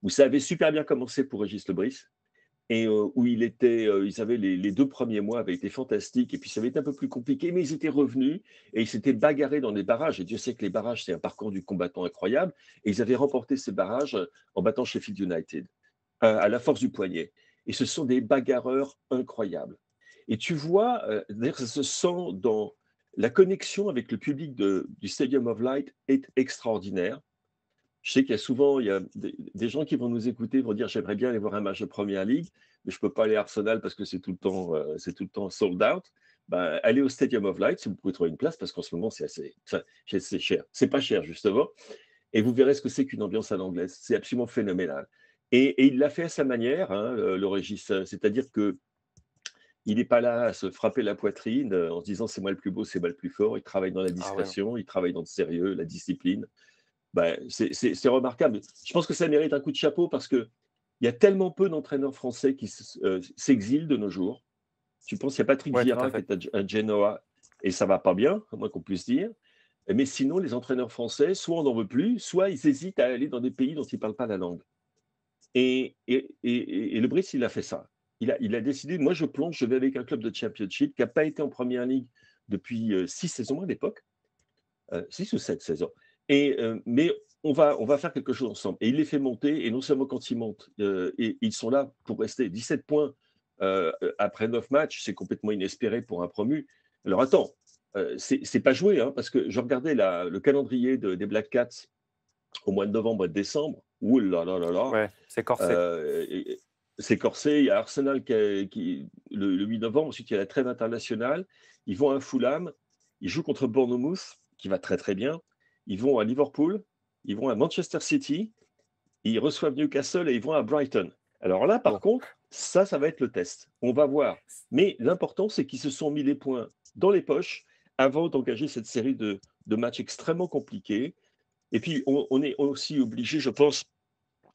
où ça avait super bien commencé pour Régis Lebris. Et où ils avaient les 2 premiers mois avaient été fantastiques, et puis ça avait été un peu plus compliqué, mais ils étaient revenus et ils s'étaient bagarrés dans les barrages. Et Dieu sait que les barrages, c'est un parcours du combattant incroyable. Et ils avaient remporté ces barrages en battant Sheffield United, à la force du poignet. Et ce sont des bagarreurs incroyables. Et tu vois, d'ailleurs, ça se sent dans la connexion avec le public du Stadium of Light est extraordinaire. Je sais qu'il y a souvent des gens qui vont nous écouter, vont dire j'aimerais bien aller voir un match de Première Ligue, mais je ne peux pas aller à Arsenal parce que c'est tout le temps sold out. Ben, allez au Stadium of Light si vous pouvez trouver une place, parce qu'en ce moment c'est cher. C'est pas cher justement, et vous verrez ce que c'est qu'une ambiance à l'anglaise. C'est absolument phénoménal. Et il l'a fait à sa manière, hein, le Régis, c'est-à-dire que il n'est pas là à se frapper la poitrine en se disant c'est moi le plus beau, c'est moi le plus fort. Il travaille dans la discrétion, il travaille dans le sérieux, la discipline. Ben, c'est remarquable. Je pense que ça mérite un coup de chapeau parce qu'il y a tellement peu d'entraîneurs français qui s'exilent de nos jours. Tu penses qu'il y a Patrick Vieira qui est à Genoa et ça ne va pas bien, à moins qu'on puisse dire. Mais sinon, les entraîneurs français, soit on n'en veut plus, soit ils hésitent à aller dans des pays dont ils ne parlent pas la langue. Et Lebris, il a fait ça. Il a décidé, moi je plonge, je vais avec un club de Championship qui n'a pas été en Première Ligue depuis 6 saisons à l'époque. 6 ou 7 saisons. Mais on va faire quelque chose ensemble. Et il les fait monter, et non seulement quand ils montent, et ils sont là pour rester 17 points après 9 matchs, c'est complètement inespéré pour un promu. Alors attends, c'est pas joué, hein, parce que je regardais le calendrier des Black Cats au mois de novembre et de décembre. Ouh là là là là. Ouais, c'est corsé. C'est corsé. Il y a Arsenal qui le 8 novembre, ensuite il y a la trêve internationale. Ils vont à Fulham, ils jouent contre Bournemouth, qui va très très bien. ils vont à Liverpool, ils vont à Manchester City, ils reçoivent Newcastle et ils vont à Brighton. Alors là, par Bon, contre, ça va être le test. On va voir. Mais l'important, c'est qu'ils se sont mis les points dans les poches avant d'engager cette série de matchs extrêmement compliqués. Et puis, on est aussi obligé, je pense,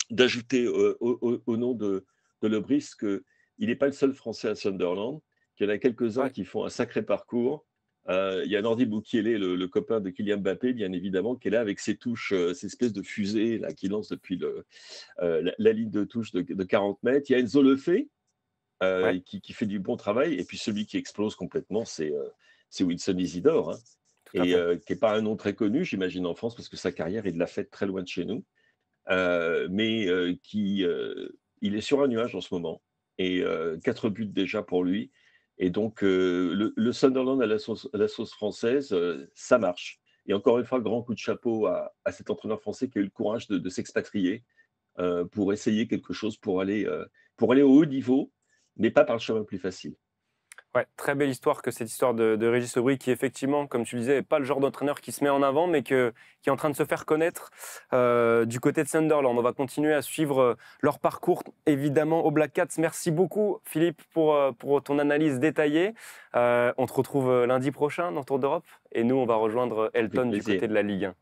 d'ajouter au nom de Lebris qu'il n'est pas le seul Français à Sunderland, qu'il y en a quelques-uns ouais, qui font un sacré parcours. Il y a Nordi Boukielé, le copain de Kylian Mbappé, bien évidemment, qui est là avec ses touches, ces espèces de fusées là, qui lance depuis la ligne de touche de 40 mètres. Il y a Enzo Lefebvre ouais, qui fait du bon travail. Et puis celui qui explose complètement, c'est Wilson Isidore, hein, tout à et fait. qui n'est pas un nom très connu, j'imagine, en France, parce que sa carrière, il l'a faite très loin de chez nous. Mais il est sur un nuage en ce moment. Et 4 buts déjà pour lui. Et donc, le Sunderland à la sauce française, ça marche. Et encore une fois, grand coup de chapeau à cet entraîneur français qui a eu le courage de s'expatrier pour essayer quelque chose pour aller au haut niveau, mais pas par le chemin le plus facile. Ouais, très belle histoire que cette histoire de Régis Aubry qui effectivement, comme tu le disais, n'est pas le genre d'entraîneur qui se met en avant, mais qui est en train de se faire connaître du côté de Sunderland. On va continuer à suivre leur parcours, évidemment, aux Black Cats. Merci beaucoup, Philippe, pour ton analyse détaillée. On te retrouve lundi prochain dans Tour d'Europe. Et nous, on va rejoindre Avec Elton du plaisir. côté de la Ligue 1.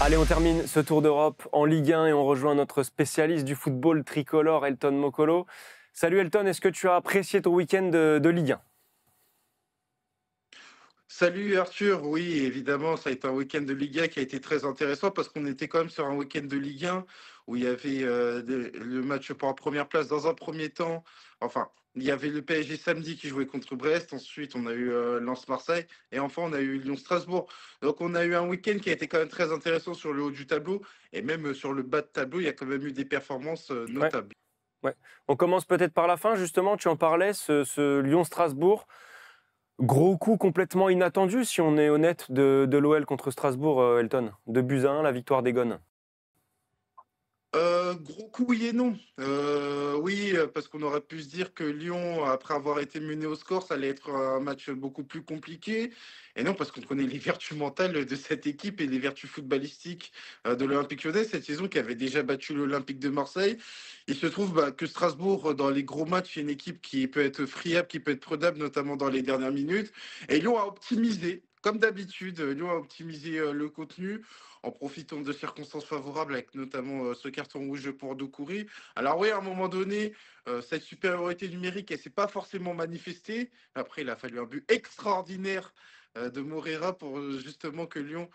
Allez, on termine ce Tour d'Europe en Ligue 1 et on rejoint notre spécialiste du football tricolore, Elton Mokolo. Salut Elton, est-ce que tu as apprécié ton week-end de Ligue 1? Salut Arthur, oui évidemment ça a été un week-end de Ligue 1 qui a été très intéressant parce qu'on était quand même sur un week-end de Ligue 1 où il y avait le match pour la première place dans un premier temps. Enfin, il y avait le PSG samedi qui jouait contre Brest, ensuite on a eu Lens-Marseille et enfin on a eu Lyon-Strasbourg. Donc on a eu un week-end qui a été quand même très intéressant sur le haut du tableau et même sur le bas de tableau il y a quand même eu des performances Ouais, notables. ouais. On commence peut-être par la fin, justement, tu en parlais, ce Lyon-Strasbourg. Gros coup complètement inattendu, si on est honnête, de l'OL contre Strasbourg, Elton. 2-1, la victoire des Gones. Gros coup, oui et non. Oui, parce qu'on aurait pu se dire que Lyon, après avoir été mené au score, ça allait être un match beaucoup plus compliqué. Et non, parce qu'on connaît les vertus mentales de cette équipe et les vertus footballistiques de l'Olympique Lyonnais cette saison qui avait déjà battu l'Olympique de Marseille. Il se trouve que Strasbourg, dans les gros matchs, est une équipe qui peut être friable, qui peut être prenable, notamment dans les dernières minutes. Et Lyon a optimisé. Comme d'habitude, Lyon a optimisé le contenu en profitant de circonstances favorables, avec notamment ce carton rouge pour Doucouré. Alors oui, à un moment donné, cette supériorité numérique, elle ne s'est pas forcément manifestée. Après, il a fallu un but extraordinaire de Moreira pour justement que Lyon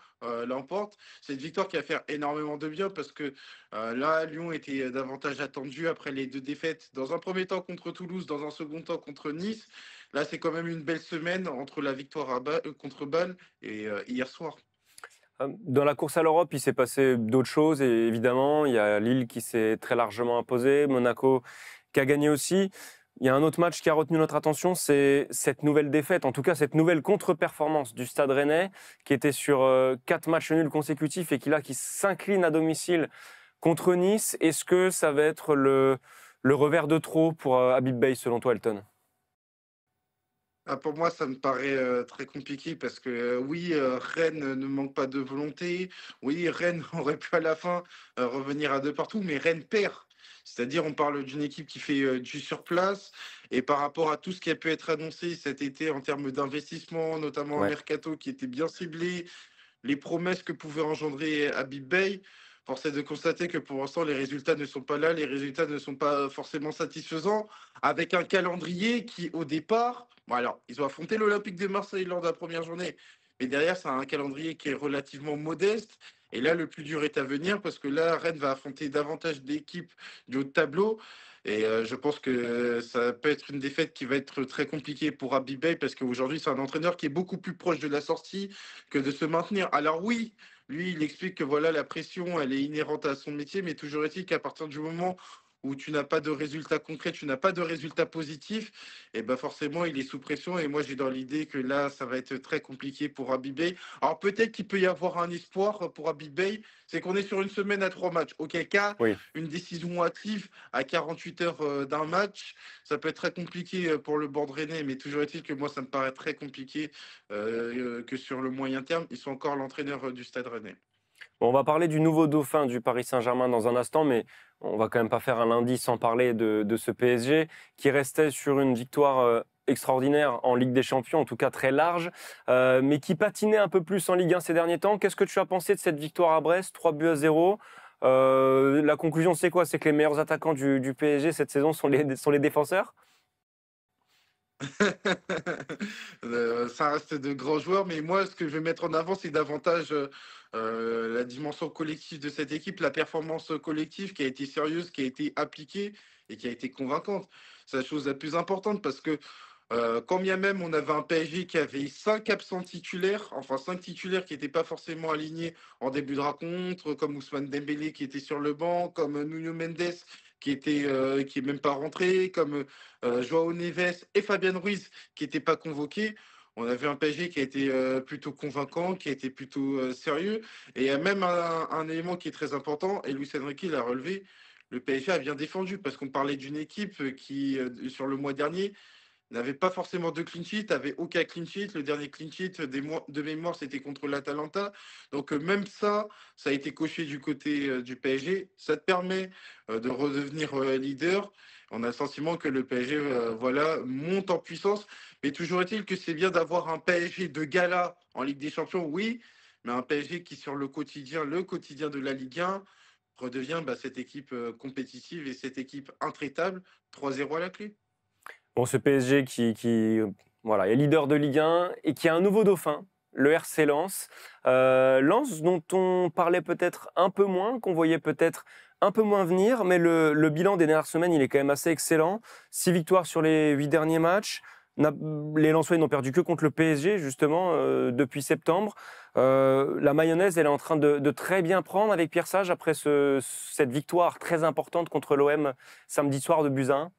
l'emporte. C'est une victoire qui va faire énormément de bien parce que là, Lyon était davantage attendu après les deux défaites. Dans un premier temps contre Toulouse, dans un second temps contre Nice. Là, c'est quand même une belle semaine entre la victoire contre Bâle et hier soir. Dans la course à l'Europe, il s'est passé d'autres choses, et évidemment. Il y a Lille qui s'est très largement imposé, Monaco qui a gagné aussi. Il y a un autre match qui a retenu notre attention, c'est cette nouvelle défaite, en tout cas cette nouvelle contre-performance du Stade Rennais, qui était sur 4 matchs nuls consécutifs et qui s'incline à domicile contre Nice. Est-ce que ça va être le revers de trop pour Habib Beye, selon toi, Elton? Ah, pour moi, ça me paraît très compliqué parce que oui, Rennes ne manque pas de volonté. Oui, Rennes aurait pu à la fin revenir à deux partout, mais Rennes perd. C'est-à-dire, on parle d'une équipe qui fait du surplace. Et par rapport à tout ce qui a pu être annoncé cet été en termes d'investissement, notamment en Ouais. mercato qui était bien ciblé, les promesses que pouvait engendrer Habib Beye, force est de constater que pour l'instant, les résultats ne sont pas là, les résultats ne sont pas forcément satisfaisants, avec un calendrier qui, au départ, bon alors, ils ont affronté l'Olympique de Marseille lors de la première journée, mais derrière, c'est un calendrier qui est relativement modeste. Et là, le plus dur est à venir parce que là, Rennes va affronter davantage d'équipes du haut de tableau. Et je pense que ça peut être une défaite qui va être très compliquée pour Habib Beye parce qu'aujourd'hui, c'est un entraîneur qui est beaucoup plus proche de la sortie que de se maintenir. Alors oui, lui, il explique que voilà, la pression, elle est inhérente à son métier, mais toujours est-il qu'à partir du moment où tu n'as pas de résultats concrets, tu n'as pas de résultats positifs, et ben forcément, il est sous pression. Et moi, j'ai dans l'idée que là, ça va être très compliqué pour Habib Beye. Alors peut-être qu'il peut y avoir un espoir pour Habib Beye, c'est qu'on est sur une semaine à 3 matchs. Auquel cas, Oui. une décision hâtive à 48 heures d'un match, ça peut être très compliqué pour le Bord rennais. Mais toujours est-il que moi, ça me paraît très compliqué que sur le moyen terme, ils sont encore l'entraîneur du Stade rennais. Bon, on va parler du nouveau dauphin du Paris Saint-Germain dans un instant, mais on va quand même pas faire un lundi sans parler de ce PSG qui restait sur une victoire extraordinaire en Ligue des Champions, en tout cas très large, mais qui patinait un peu plus en Ligue 1 ces derniers temps. Qu'est-ce que tu as pensé de cette victoire à Brest, 3-0? La conclusion, c'est quoi? C'est que les meilleurs attaquants du PSG cette saison sont les défenseurs? Ça reste de grands joueurs, mais moi, ce que je vais mettre en avant, c'est davantage la dimension collective de cette équipe, la performance collective qui a été sérieuse, qui a été appliquée et qui a été convaincante. C'est la chose la plus importante parce que quand bien même on avait un PSG qui avait 5 absents titulaires, enfin 5 titulaires qui n'étaient pas forcément alignés en début de rencontre, comme Ousmane Dembélé qui était sur le banc, comme Nuno Mendes qui est même pas rentré, comme Joao Neves et Fabien Ruiz qui n'étaient pas convoqués. On avait un PSG qui a été plutôt convaincant, qui a été plutôt sérieux. Et il y a même un élément qui est très important, et Luis Enrique l'a relevé, le PSG a bien défendu, parce qu'on parlait d'une équipe qui, sur le mois dernier, n'avait pas forcément de clean sheet, avait aucun clean sheet. Le dernier clean sheet de mémoire, c'était contre l'Atalanta. Donc même ça, ça a été coché du côté du PSG. Ça te permet de redevenir leader. On a le sentiment que le PSG voilà, monte en puissance. Mais toujours est-il que c'est bien d'avoir un PSG de gala en Ligue des Champions, oui, mais un PSG qui, sur le quotidien de la Ligue 1, redevient cette équipe compétitive et cette équipe intraitable. 3-0 à la clé. Bon, ce PSG voilà, est leader de Ligue 1 et qui a un nouveau dauphin, le RC Lens. Lens dont on parlait peut-être un peu moins, qu'on voyait peut-être un peu moins venir, mais le bilan des dernières semaines, il est quand même assez excellent. 6 victoires sur les 8 derniers matchs. Les Lensois n'ont perdu que contre le PSG, justement, depuis septembre. La mayonnaise, elle est en train de très bien prendre avec Pierre Sage après cette victoire très importante contre l'OM samedi soir de Buzyn.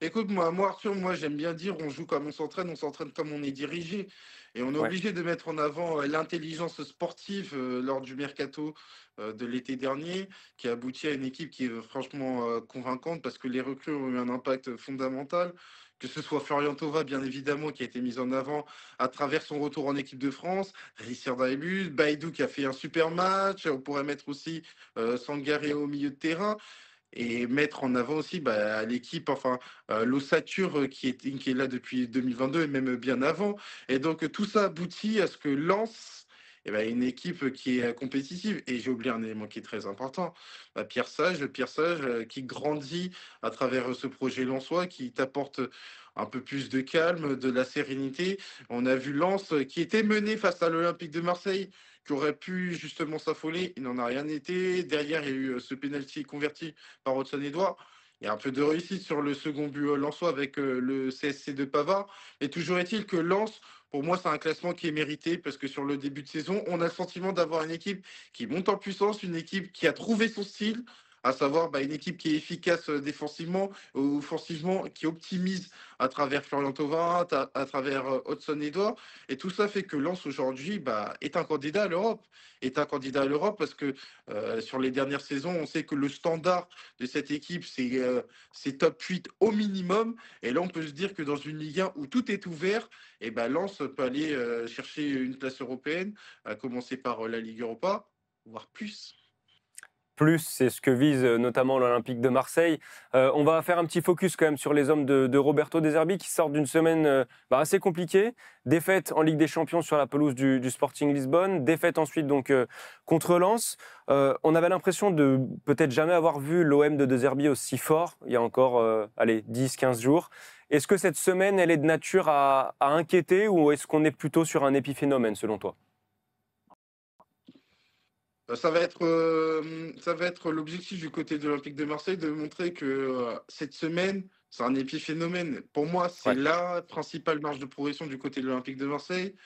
Écoute, moi, Arthur, moi, j'aime bien dire on joue comme on s'entraîne comme on est dirigé. Et on est Ouais. obligé de mettre en avant l'intelligence sportive lors du mercato de l'été dernier, qui a abouti à une équipe qui est franchement convaincante parce que les recrues ont eu un impact fondamental. Que ce soit Florian Thauvin, bien évidemment, qui a été mis en avant à travers son retour en équipe de France, Richard Daibus, Baïdou qui a fait un super match. On pourrait mettre aussi Sangaré au milieu de terrain et mettre en avant aussi l'équipe, enfin l'ossature qui est là depuis 2022 et même bien avant. Et donc tout ça aboutit à ce que Lens ait une équipe qui est compétitive. Et j'ai oublié un élément qui est très important, Pierre Sage qui grandit à travers ce projet lensois, qui t'apporte un peu plus de calme, de la sérénité. On a vu Lens qui était mené face à l'Olympique de Marseille, qui aurait pu justement s'affoler. Il n'en a rien été. Derrière, il y a eu ce penalty converti par Hudson-Edouard. Il y a un peu de réussite sur le second but lensois avec le CSC de Pavard. Et toujours est-il que Lens, pour moi, c'est un classement qui est mérité parce que sur le début de saison, on a le sentiment d'avoir une équipe qui monte en puissance, une équipe qui a trouvé son style, à savoir une équipe qui est efficace défensivement, offensivement, qui optimise à travers Florian Thauvin, à travers Hudson-Edouard. Et tout ça fait que Lens aujourd'hui est un candidat à l'Europe. Est un candidat à l'Europe parce que sur les dernières saisons, on sait que le standard de cette équipe, c'est top 8 au minimum. Et là, on peut se dire que dans une Ligue 1 où tout est ouvert, Lens peut aller chercher une place européenne, à commencer par la Ligue Europa, voire plus. Plus, c'est ce que vise notamment l'Olympique de Marseille. On va faire un petit focus quand même sur les hommes de Roberto De Zerbi qui sortent d'une semaine assez compliquée. Défaite en Ligue des Champions sur la pelouse du Sporting Lisbonne. Défaite ensuite donc contre Lens. On avait l'impression de peut-être jamais avoir vu l'OM de Zerbi aussi fort il y a encore 10-15 jours. Est-ce que cette semaine, elle est de nature à inquiéter ou est-ce qu'on est plutôt sur un épiphénomène selon toi? Ça va être l'objectif du côté de l'Olympique de Marseille de montrer que cette semaine, c'est un épiphénomène. Pour moi, c'est Ouais. la principale marge de progression du côté de l'Olympique de Marseille,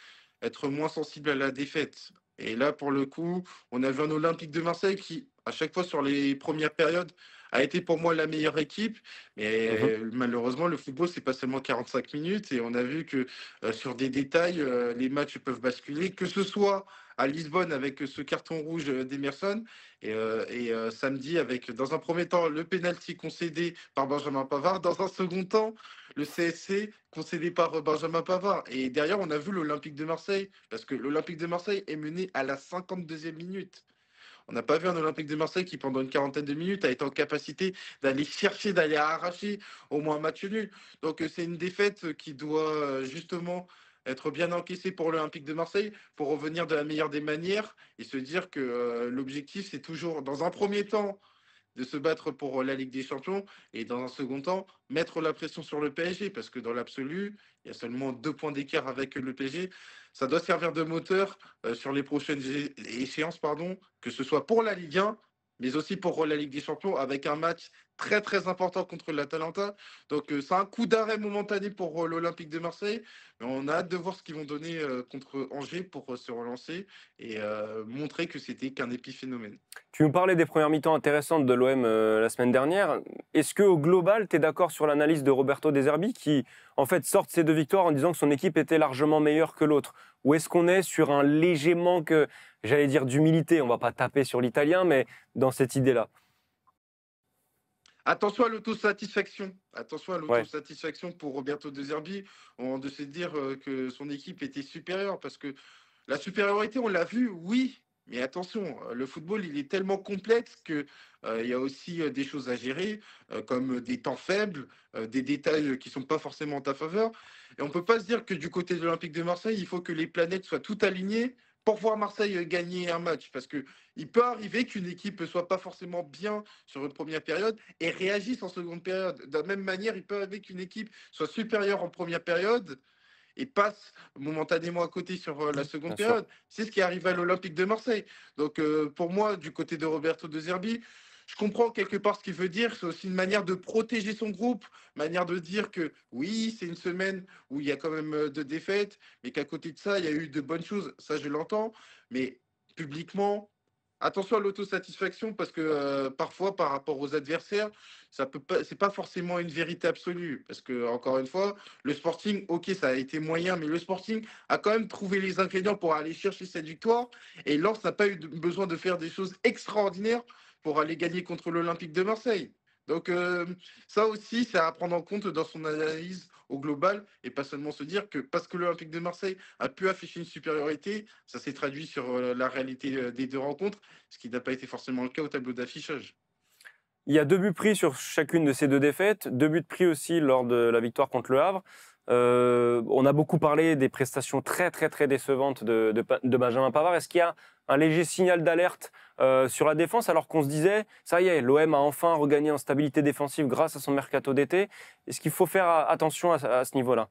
être moins sensible à la défaite. Et là, pour le coup, on a vu un Olympique de Marseille qui, à chaque fois sur les premières périodes, a été pour moi la meilleure équipe. Mhm. Mais malheureusement, le football, c'est pas seulement 45 minutes. Et on a vu que sur des détails, les matchs peuvent basculer, que ce soit à Lisbonne avec ce carton rouge d'Emerson et samedi avec, dans un premier temps, le pénalty concédé par Benjamin Pavard, dans un second temps, le CSC concédé par Benjamin Pavard. Et derrière, on a vu l'Olympique de Marseille, parce que l'Olympique de Marseille est mené à la 52e minute. On n'a pas vu un Olympique de Marseille qui, pendant une quarantaine de minutes, a été en capacité d'aller chercher, d'aller arracher au moins un match nul. Donc, c'est une défaite qui doit justement être bien encaissée pour l'Olympique de Marseille pour revenir de la meilleure des manières et se dire que l'objectif, c'est toujours, dans un premier temps, de se battre pour la Ligue des Champions et dans un second temps, mettre la pression sur le PSG parce que dans l'absolu, il y a seulement 2 points d'écart avec le PSG. Ça doit servir de moteur sur les prochaines échéances, pardon, que ce soit pour la Ligue 1, mais aussi pour la Ligue des Champions avec un match très très important contre l'Atalanta. Donc c'est un coup d'arrêt momentané pour l'Olympique de Marseille, mais on a hâte de voir ce qu'ils vont donner contre Angers pour se relancer et montrer que c'était qu'un épiphénomène. Tu nous parlais des premières mi-temps intéressantes de l'OM la semaine dernière. Est-ce qu'au global, tu es d'accord sur l'analyse de Roberto De Zerbi qui, en fait, sort de ces 2 victoires en disant que son équipe était largement meilleure que l'autre? Ou est-ce qu'on est sur un léger manque, j'allais dire, d'humilité? On ne va pas taper sur l'italien, mais dans cette idée-là. Attention à l'autosatisfaction. Attention à Ouais, l'autosatisfaction pour Roberto De Zerbi, de se dire que son équipe était supérieure. Parce que la supériorité, on l'a vu, oui. Mais attention, le football, il est tellement complexe que il y a aussi des choses à gérer, comme des temps faibles, des détails qui ne sont pas forcément en ta faveur. Et on ne peut pas se dire que du côté de l'Olympique de Marseille, il faut que les planètes soient toutes alignées pour voir Marseille gagner un match. Parce que il peut arriver qu'une équipe ne soit pas forcément bien sur une première période et réagisse en seconde période. De la même manière, il peut arriver qu'une équipe soit supérieure en première période et passe momentanément à côté sur la seconde bien sûr. période. C'est ce qui arrive à l'Olympique de Marseille. Donc pour moi, du côté de Roberto De Zerbi, je comprends quelque part ce qu'il veut dire. C'est aussi une manière de protéger son groupe, manière de dire que oui, c'est une semaine où il y a quand même de défaites, mais qu'à côté de ça, il y a eu de bonnes choses. Ça, je l'entends. Mais publiquement, attention à l'autosatisfaction parce que parfois, par rapport aux adversaires, ça peut pas, c'est pas forcément une vérité absolue. Parce que, encore une fois, le Sporting, ok, ça a été moyen, mais le Sporting a quand même trouvé les ingrédients pour aller chercher cette victoire. Et Lens n'a pas eu besoin de faire des choses extraordinaires pour aller gagner contre l'Olympique de Marseille. Donc, ça aussi, c'est à prendre en compte dans son analyse au global et pas seulement se dire que parce que l'Olympique de Marseille a pu afficher une supériorité, ça s'est traduit sur la réalité des 2 rencontres, ce qui n'a pas été forcément le cas au tableau d'affichage. Il y a 2 buts pris sur chacune de ces 2 défaites, 2 buts pris aussi lors de la victoire contre le Havre. On a beaucoup parlé des prestations très très très décevantes de Benjamin Pavard. Est-ce qu'il y a un léger signal d'alerte sur la défense alors qu'on se disait, ça y est, l'OM a enfin regagné en stabilité défensive grâce à son mercato d'été? Est-ce qu'il faut faire attention à ce niveau-là?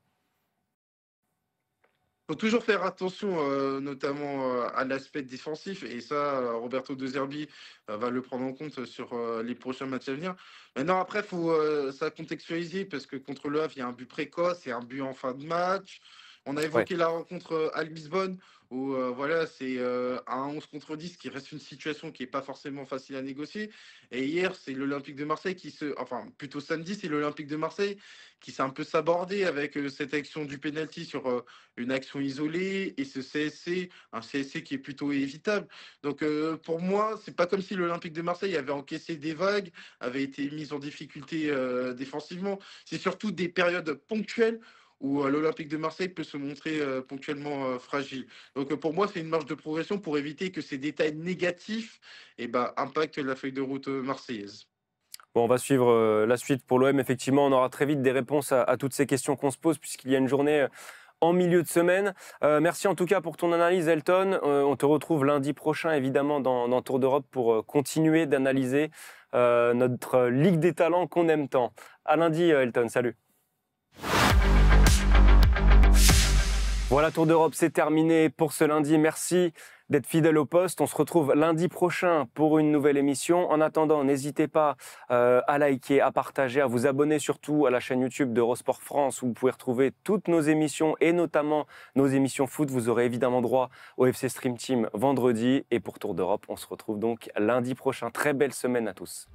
Il faut toujours faire attention, notamment à l'aspect défensif, et ça, Roberto De Zerbi va le prendre en compte sur les prochains matchs à venir. Maintenant, après, il faut ça contextualiser, parce que contre le Havre, il y a un but précoce et un but en fin de match. On a Ouais, évoqué la rencontre à Lisbonne, où voilà, c'est un 11 contre 10 qui reste une situation qui n'est pas forcément facile à négocier. Et hier, c'est l'Olympique de Marseille enfin, plutôt samedi, c'est l'Olympique de Marseille qui s'est un peu sabordé avec cette action du penalty sur une action isolée et ce CSC, un CSC qui est plutôt évitable. Donc pour moi, c'est pas comme si l'Olympique de Marseille avait encaissé des vagues, avait été mise en difficulté défensivement. C'est surtout des périodes ponctuelles où l'Olympique de Marseille peut se montrer ponctuellement fragile. Donc pour moi, c'est une marge de progression pour éviter que ces détails négatifs impactent la feuille de route marseillaise. bon, on va suivre la suite pour l'OM. Effectivement, on aura très vite des réponses à toutes ces questions qu'on se pose puisqu'il y a une journée en milieu de semaine. Merci en tout cas pour ton analyse, Elton. On te retrouve lundi prochain, évidemment, dans Tour d'Europe pour continuer d'analyser notre Ligue des talents qu'on aime tant. À lundi, Elton. Salut. Voilà, Tour d'Europe, c'est terminé pour ce lundi. Merci d'être fidèle au poste. On se retrouve lundi prochain pour une nouvelle émission. En attendant, n'hésitez pas à liker, à partager, à vous abonner surtout à la chaîne YouTube d'Eurosport France où vous pouvez retrouver toutes nos émissions et notamment nos émissions foot. Vous aurez évidemment droit au FC Stream Team vendredi. Et pour Tour d'Europe, on se retrouve donc lundi prochain. Très belle semaine à tous.